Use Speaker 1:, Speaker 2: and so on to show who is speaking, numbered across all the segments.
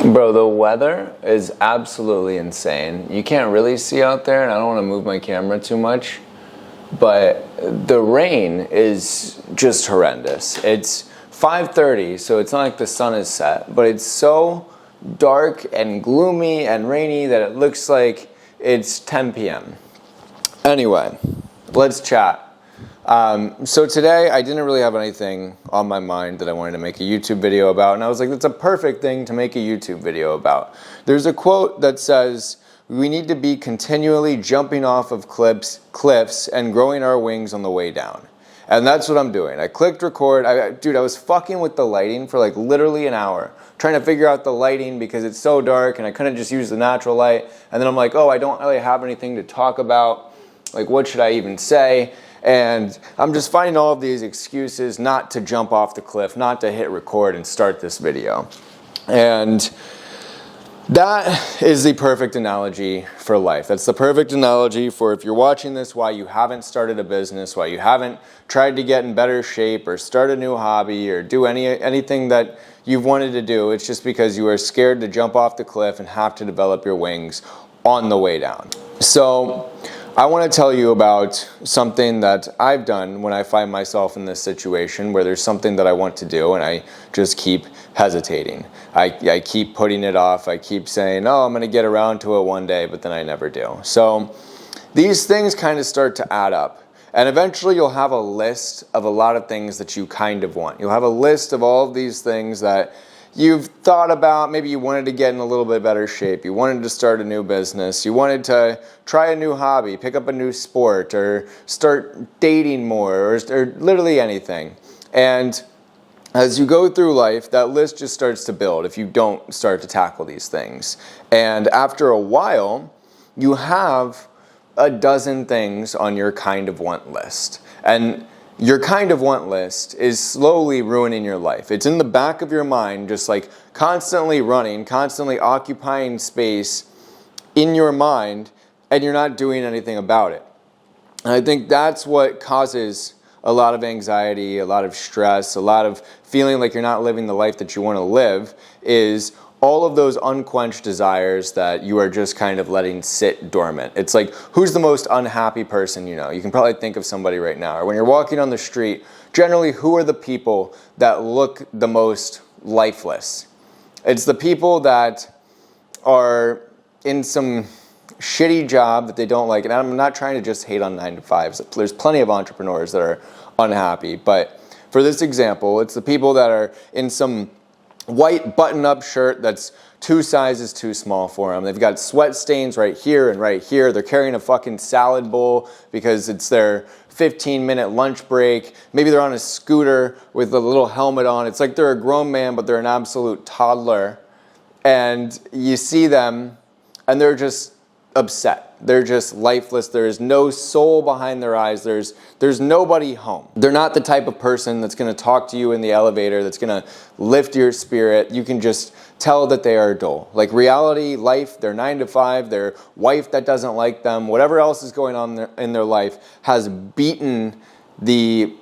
Speaker 1: Bro, the weather is absolutely insane. You can't really see out there, and I don't want to move my camera too much, but the rain is just horrendous. It's 5:30, so it's not like the sun is set, but it's so dark and gloomy and rainy that it looks like it's 10 p.m. Anyway, let's chat. So today I didn't really have anything on my mind that I wanted to make a YouTube video about, and I was like, that's a perfect thing to make a YouTube video about. There's a quote that says, we need to be continually jumping off of cliffs and growing our wings on the way down. And that's what I'm doing. I clicked record. Dude, I was fucking with the lighting for like literally an hour, trying to figure out the lighting because it's so dark and I couldn't just use the natural light. And then I'm like, oh, I don't really have anything to talk about. Like, what should I even say? And I'm just finding all of these excuses not to jump off the cliff, not to hit record and start this video. And that is the perfect analogy for life. That's the perfect analogy for if you're watching this, why you haven't started a business, why you haven't tried to get in better shape or start a new hobby or do anything that you've wanted to do. It's just because you are scared to jump off the cliff and have to develop your wings on the way down. So I want to tell you about something that I've done when I find myself in this situation where there's something that I want to do and I just keep hesitating. I keep putting it off. I keep saying, oh, I'm going to get around to it one day, but then I never do. So these things kind of start to add up. And eventually you'll have a list of a lot of things that you kind of want. You'll have a list of all of these things that you've thought about. Maybe you wanted to get in a little bit better shape. You wanted to start a new business. You wanted to try a new hobby, pick up a new sport, or start dating more, or literally anything. And as you go through life, that list just starts to build if you don't start to tackle these things. And after a while, you have a dozen things on your kind of want list. And your kind of want list is slowly ruining your life. It's in the back of your mind, just like constantly running, constantly occupying space in your mind, and you're not doing anything about it. And I think that's what causes a lot of anxiety, a lot of stress, a lot of feeling like you're not living the life that you want to live, is all of those unquenched desires that you are just kind of letting sit dormant. It's like, who's the most unhappy person you know? You can probably think of somebody right now. Or when you're walking on the street, generally, who are the people that look the most lifeless? It's the people that are in some shitty job that they don't like. And I'm not trying to just hate on 9-to-5s. There's plenty of entrepreneurs that are unhappy. But for this example, it's the people that are in some white button-up shirt that's 2 sizes too small for them. They've got sweat stains right here and right here. They're carrying a fucking salad bowl because it's their 15-minute lunch break. Maybe they're on a scooter with a little helmet on. It's like they're a grown man, but they're an absolute toddler. And you see them, and they're just upset. They're just lifeless. There is no soul behind their eyes. There's nobody home. They're not the type of person that's going to talk to you in the elevator, that's going to lift your spirit. You can just tell that they are dull. Like reality, life, their 9-to-5, their wife that doesn't like them, whatever else is going on in their life has beaten the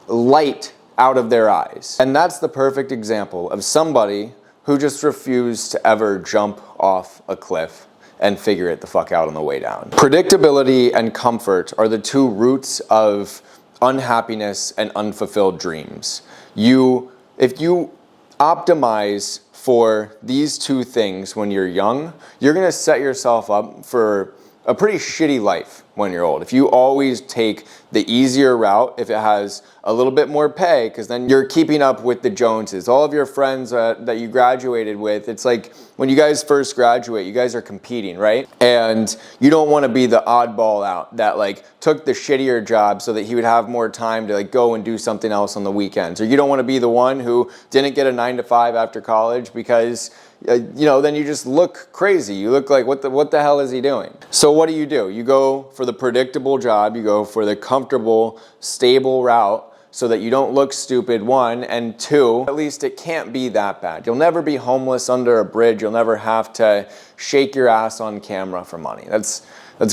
Speaker 1: light out of their eyes. And that's the perfect example of somebody who just refused to ever jump off a cliff and figure it the fuck out on the way down. Predictability and comfort are the 2 roots of unhappiness and unfulfilled dreams. If you optimize for these 2 things when you're young, you're gonna set yourself up for a pretty shitty life when you're old. If you always take the easier route, if it has a little bit more pay, because then you're keeping up with the Joneses. All of your friends that you graduated with, it's like when you guys first graduate, you guys are competing, right? And you don't want to be the oddball out that like took the shittier job so that he would have more time to like go and do something else on the weekends. Or you don't want to be the one who didn't get a 9-to-5 after college because then you just look crazy. You look like, what the hell is he doing? So what do? You go for the predictable job. You go for the comfortable, stable route so that you don't look stupid, 1, and 2, at least it can't be that bad. You'll never be homeless under a bridge. You'll never have to shake your ass on camera for money. That's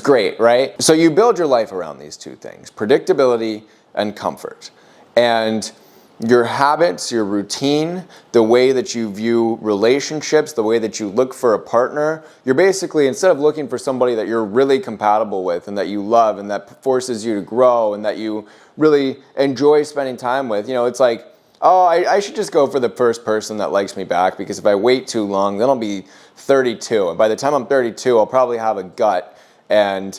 Speaker 1: great, right? So you build your life around these 2 things, predictability and comfort. And your habits, your routine, the way that you view relationships, the way that you look for a partner, you're basically, instead of looking for somebody that you're really compatible with and that you love and that forces you to grow and that you really enjoy spending time with, it's like, oh, I should just go for the first person that likes me back, because if I wait too long, then I'll be 32. And by the time I'm 32, I'll probably have a gut, and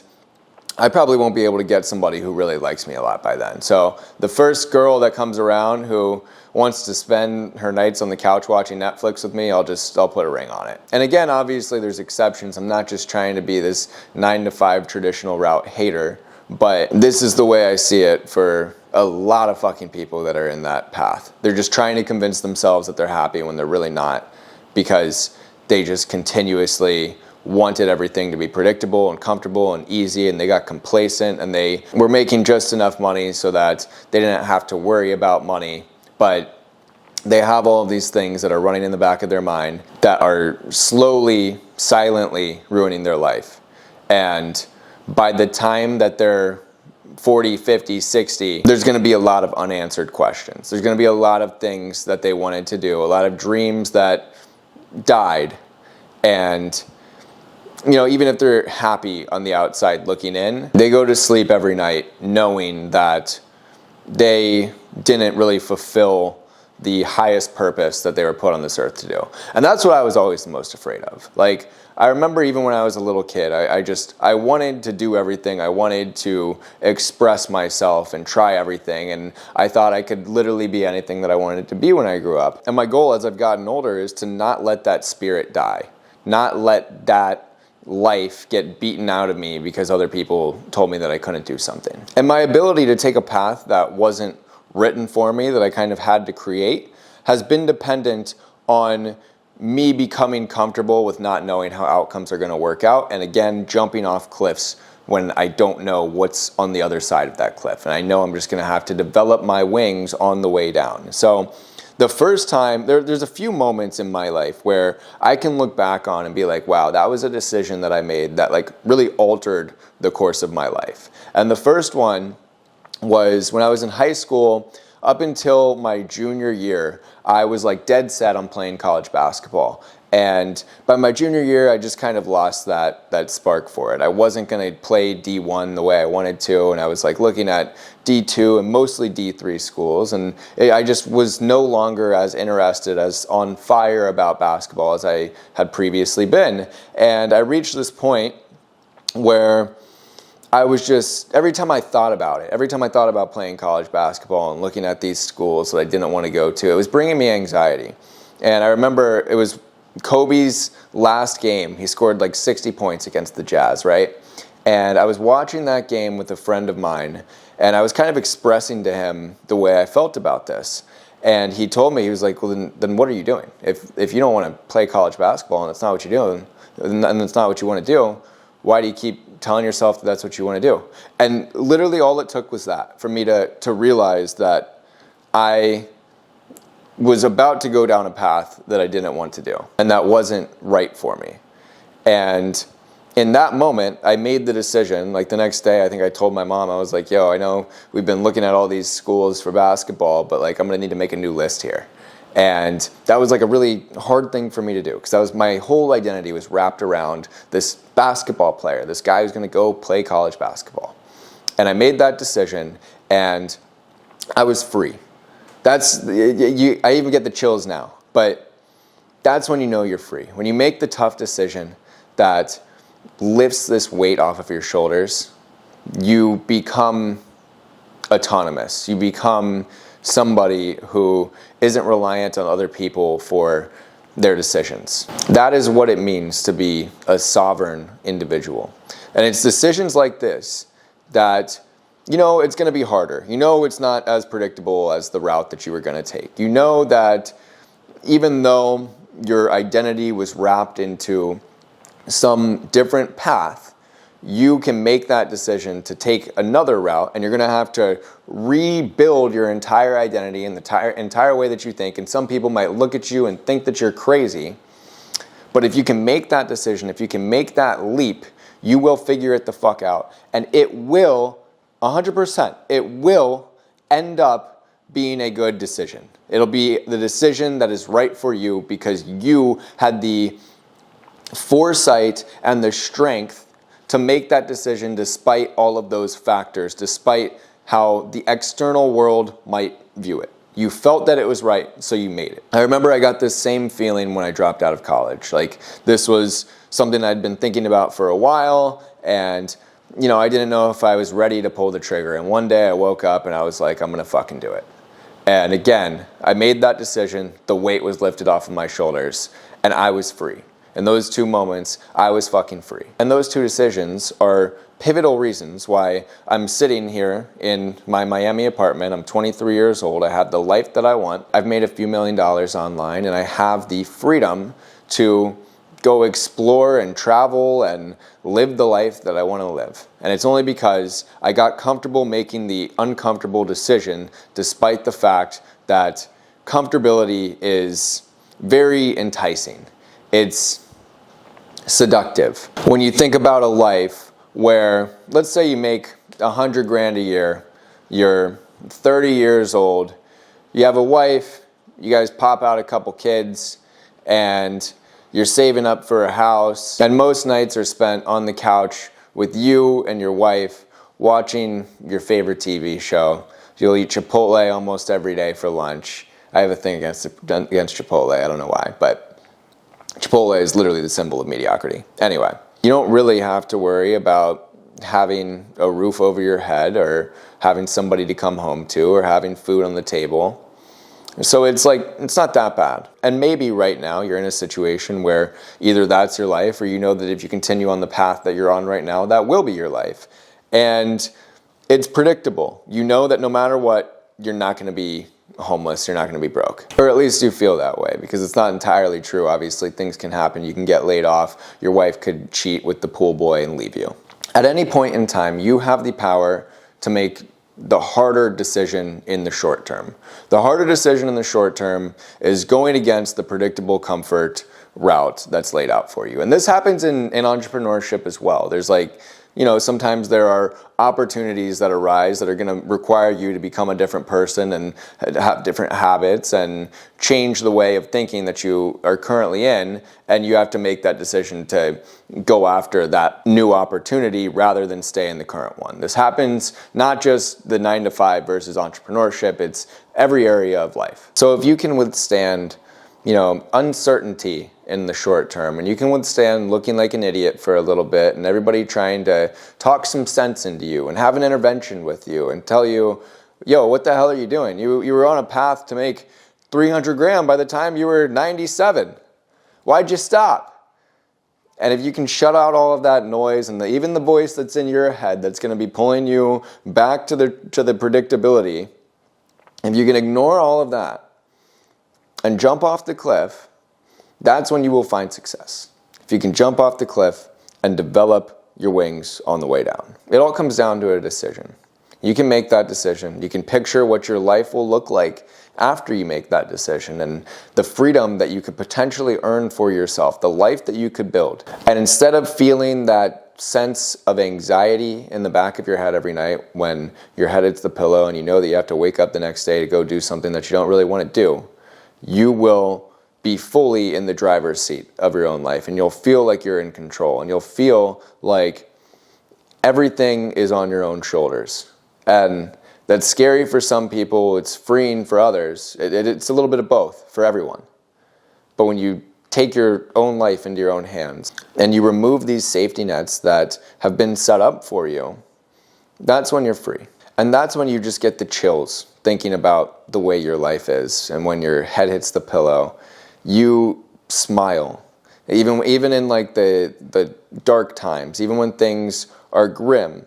Speaker 1: I probably won't be able to get somebody who really likes me a lot by then. So the first girl that comes around who wants to spend her nights on the couch watching Netflix with me, I'll put a ring on it. And again, obviously there's exceptions. I'm not just trying to be this 9-to-5 traditional route hater, but this is the way I see it for a lot of fucking people that are in that path. They're just trying to convince themselves that they're happy when they're really not, because they just continuously wanted everything to be predictable and comfortable and easy, and they got complacent, and they were making just enough money so that they didn't have to worry about money. But they have all of these things that are running in the back of their mind that are slowly, silently ruining their life. And by the time that they're 40, 50, 60, there's going to be a lot of unanswered questions. There's going to be a lot of things that they wanted to do, a lot of dreams that died. And even if they're happy on the outside looking in, they go to sleep every night knowing that they didn't really fulfill the highest purpose that they were put on this earth to do. And that's what I was always the most afraid of. Like, I remember even when I was a little kid, I wanted to do everything. I wanted to express myself and try everything. And I thought I could literally be anything that I wanted to be when I grew up. And my goal as I've gotten older is to not let that spirit die, not let that life get beaten out of me because other people told me that I couldn't do something. And my ability to take a path that wasn't written for me, that I kind of had to create, has been dependent on me becoming comfortable with not knowing how outcomes are going to work out, and again, jumping off cliffs when I don't know what's on the other side of that cliff. And I know I'm just going to have to develop my wings on the way down. So the first time, there's a few moments in my life where I can look back on and be like, wow, that was a decision that I made that like really altered the course of my life. And the first one was when I was in high school. Up until my junior year, I was like dead set on playing college basketball. And by my junior year, I just kind of lost that spark for it. I wasn't going to play D1 the way I wanted to, and I was like looking at D2 and mostly D3 schools, and I just was no longer as interested, as on fire about basketball as I had previously been. And I reached this point where I was just, every time I thought about playing college basketball and looking at these schools that I didn't want to go to, it was bringing me anxiety. And I remember it was Kobe's last game. He scored like 60 points against the Jazz, right? And I was watching that game with a friend of mine, and I was kind of expressing to him the way I felt about this. And he told me, he was like, well, then what are you doing? If you don't want to play college basketball and that's not what you're doing, and that's not what you want to do, why do you keep telling yourself that that's what you want to do? And literally all it took was that for me to realize that I was about to go down a path that I didn't want to do, and that wasn't right for me. And in that moment, I made the decision. Like the next day, I think I told my mom, I was like, yo, I know we've been looking at all these schools for basketball, but like I'm gonna need to make a new list here. And that was like a really hard thing for me to do, because that was my whole identity was wrapped around this basketball player, this guy who's going to go play college basketball. And I made that decision, and I was free. I even get the chills now, but that's when you know you're free. When you make the tough decision that lifts this weight off of your shoulders, you become autonomous. You become somebody who isn't reliant on other people for their decisions. That is what it means to be a sovereign individual. And it's decisions like this that, it's going to be harder. It's not as predictable as the route that you were going to take. That even though your identity was wrapped into some different path, you can make that decision to take another route, and you're going to have to rebuild your entire identity and the entire way that you think. And some people might look at you and think that you're crazy. But if you can make that decision, if you can make that leap, you will figure it the fuck out. And it will, 100%, it will end up being a good decision. It'll be the decision that is right for you because you had the foresight and the strength to make that decision despite all of those factors, despite how the external world might view it. You felt that it was right, so you made it. I remember I got this same feeling when I dropped out of college. Like, this was something I'd been thinking about for a while, and I didn't know if I was ready to pull the trigger. And one day I woke up and I was like, I'm gonna fucking do it. And again, I made that decision, the weight was lifted off of my shoulders, and I was free. In those 2 moments, I was fucking free. And those 2 decisions are pivotal reasons why I'm sitting here in my Miami apartment. I'm 23 years old. I have the life that I want. I've made a few $1 million online, and I have the freedom to go explore and travel and live the life that I want to live. And it's only because I got comfortable making the uncomfortable decision, despite the fact that comfortability is very enticing. It's seductive. When you think about a life where, let's say you make $100,000 a year, you're 30 years old, you have a wife, you guys pop out a couple kids, and you're saving up for a house, and most nights are spent on the couch with you and your wife watching your favorite TV show. You'll eat Chipotle almost every day for lunch. I have a thing against Chipotle, I don't know why, but Chipotle is literally the symbol of mediocrity. Anyway, you don't really have to worry about having a roof over your head or having somebody to come home to or having food on the table. So it's not that bad. And maybe right now you're in a situation where either that's your life, or you know that if you continue on the path that you're on right now, that will be your life. And it's predictable. You know that no matter what, you're not going to be homeless, you're not going to be broke. Or at least you feel that way, because it's not entirely true. Obviously, things can happen. You can get laid off. Your wife could cheat with the pool boy and leave you. At any point in time, you have the power to make the harder decision in the short term. The harder decision in the short term is going against the predictable comfort route that's laid out for you. And this happens in entrepreneurship as well. There's sometimes there are opportunities that arise that are going to require you to become a different person and have different habits and change the way of thinking that you are currently in, and you have to make that decision to go after that new opportunity rather than stay in the current one. This happens not just the 9 to 5 versus entrepreneurship, it's every area of life. So if you can withstand uncertainty in the short term, and you can withstand looking like an idiot for a little bit and everybody trying to talk some sense into you and have an intervention with you and tell you, yo, what the hell are you doing? You were on a path to make $300,000 by the time you were 97. Why'd you stop? And if you can shut out all of that noise and even the voice that's in your head that's going to be pulling you back to the predictability, if you can ignore all of that and jump off the cliff, that's when you will find success. If you can jump off the cliff and develop your wings on the way down. It all comes down to a decision. You can make that decision. You can picture what your life will look like after you make that decision and the freedom that you could potentially earn for yourself, the life that you could build. And instead of feeling that sense of anxiety in the back of your head every night when your head hits the pillow and you know that you have to wake up the next day to go do something that you don't really want to do, you will be fully in the driver's seat of your own life, and you'll feel like you're in control, and you'll feel like everything is on your own shoulders. And that's scary for some people, it's freeing for others. It's a little bit of both for everyone. But when you take your own life into your own hands and you remove these safety nets that have been set up for you, that's when you're free. And that's when you just get the chills thinking about the way your life is. And when your head hits the pillow, you smile. Even in the dark times, even when things are grim,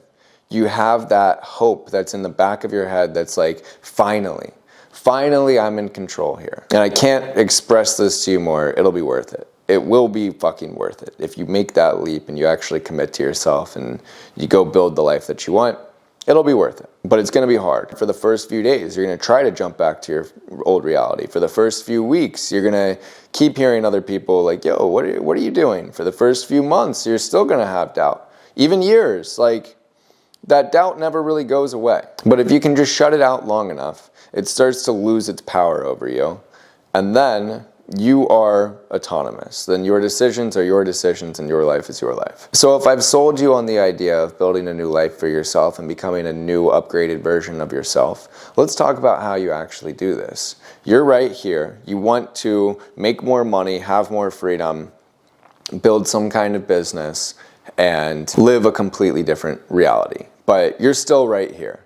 Speaker 1: you have that hope that's in the back of your head that's like, finally I'm in control here. And I can't express this to you more. It'll be worth it. It will be fucking worth it. If you make that leap and you actually commit to yourself and you go build the life that you want, it'll be worth it. But it's going to be hard. For the first few days, you're going to try to jump back to your old reality. For the first few weeks, you're going to keep hearing other people like, yo, what are you doing? For the first few months, you're still going to have doubt. Even years, that doubt never really goes away. But if you can just shut it out long enough, it starts to lose its power over you. And then you are autonomous. Then your decisions are your decisions and your life is your life. So if I've sold you on the idea of building a new life for yourself and becoming a new upgraded version of yourself, let's talk about how you actually do this. You're right here. You want to make more money, have more freedom, build some kind of business, and live a completely different reality. But you're still right here.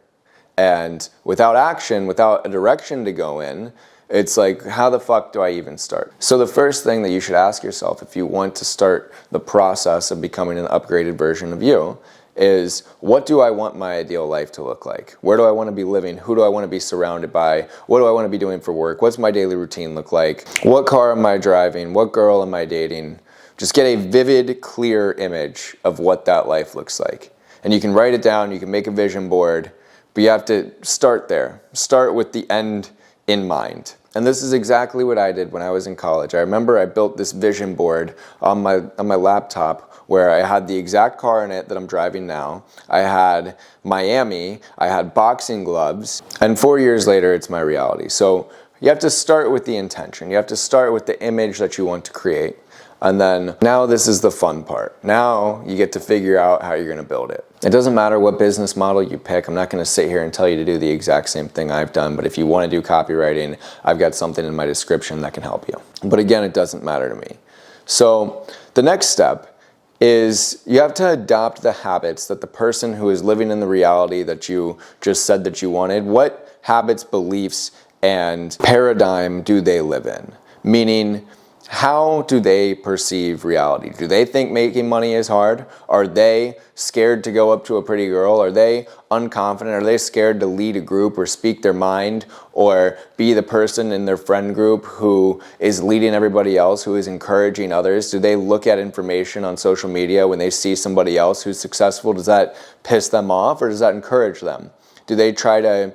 Speaker 1: And without action, without a direction to go in, it's like, how the fuck do I even start? So the first thing that you should ask yourself if you want to start the process of becoming an upgraded version of you is, what do I want my ideal life to look like? Where do I want to be living? Who do I want to be surrounded by? What do I want to be doing for work? What's my daily routine look like? What car am I driving? What girl am I dating? Just get a vivid, clear image of what that life looks like. And you can write it down, you can make a vision board, but you have to start there. Start with the end in mind. And this is exactly what I did when I was in college. I remember I built this vision board on my laptop where I had the exact car in it that I'm driving now. I had Miami, I had boxing gloves, and 4 years later it's my reality. So you have to start with the intention. You have to start with the image that you want to create. And then now this is the fun part. Now you get to figure out how you're going to build it. It doesn't matter what business model you pick. I'm not going to sit here and tell you to do the exact same thing I've done, but if you want to do copywriting, I've got something in my description that can help you. But again, it doesn't matter to me. So the next step is you have to adopt the habits that the person who is living in the reality that you just said that you wanted, what habits, beliefs, and paradigm do they live in? Meaning, how do they perceive reality? Do they think making money is hard? Are they scared to go up to a pretty girl? Are they unconfident? Are they scared to lead a group or speak their mind or be the person in their friend group who is leading everybody else, who is encouraging others? Do they look at information on social media when they see somebody else who's successful? Does that piss them off or does that encourage them? Do they try to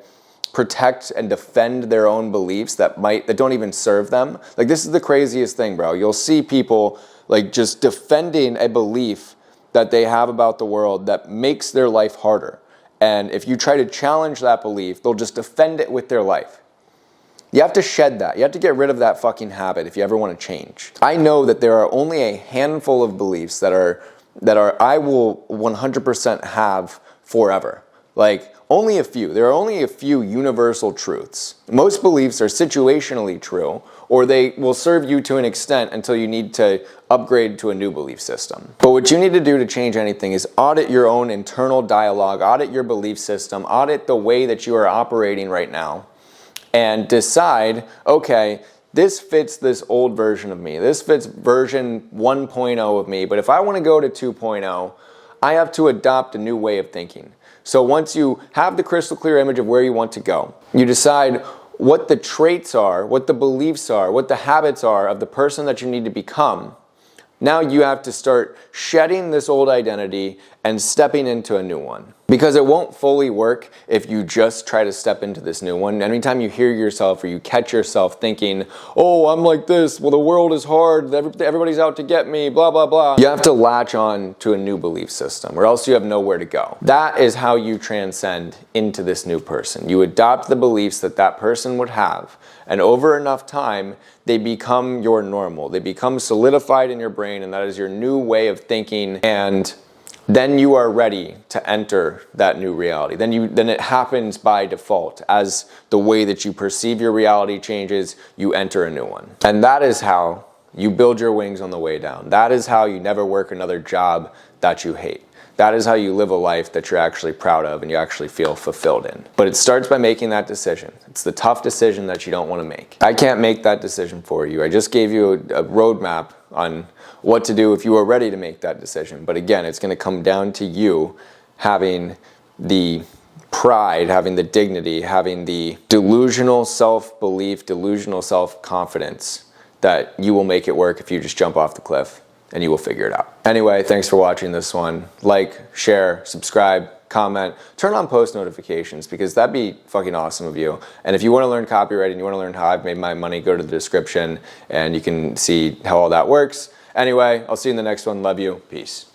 Speaker 1: protect and defend their own beliefs that don't even serve them? Like, this is the craziest thing, bro. You'll see people like just defending a belief that they have about the world that makes their life harder. And if you try to challenge that belief, they'll just defend it with their life. You have to shed that. You have to get rid of that fucking habit if you ever want to change. I know that there are only a handful of beliefs that I will 100% have forever. Like, only a few. There are only a few universal truths. Most beliefs are situationally true, or they will serve you to an extent until you need to upgrade to a new belief system. But what you need to do to change anything is audit your own internal dialogue, audit your belief system, audit the way that you are operating right now, and decide, okay, this fits this old version of me. This fits version 1.0 of me, but if I want to go to 2.0, I have to adopt a new way of thinking. So once you have the crystal clear image of where you want to go, you decide what the traits are, what the beliefs are, what the habits are of the person that you need to become. Now you have to start shedding this old identity and stepping into a new one. Because it won't fully work if you just try to step into this new one. Anytime you hear yourself or you catch yourself thinking, oh, I'm like this, well, the world is hard, everybody's out to get me, blah, blah, blah. You have to latch on to a new belief system or else you have nowhere to go. That is how you transcend into this new person. You adopt the beliefs that that person would have. And over enough time, they become your normal. They become solidified in your brain, and that is your new way of thinking. And then you are ready to enter that new reality. Then it happens by default. As the way that you perceive your reality changes, you enter a new one. And that is how you build your wings on the way down. That is how you never work another job that you hate. That is how you live a life that you're actually proud of and you actually feel fulfilled in. But it starts by making that decision. It's the tough decision that you don't want to make. I can't make that decision for you. I just gave you a roadmap on what to do if you are ready to make that decision. But again, it's going to come down to you having the pride, having the dignity, having the delusional self-belief, delusional self-confidence that you will make it work if you just jump off the cliff. And you will figure it out. Anyway, thanks for watching this one. Like, share, subscribe, comment, turn on post notifications because that'd be fucking awesome of you. And if you want to learn copywriting, you want to learn how I've made my money, go to the description and you can see how all that works. Anyway, I'll see you in the next one. Love you. Peace.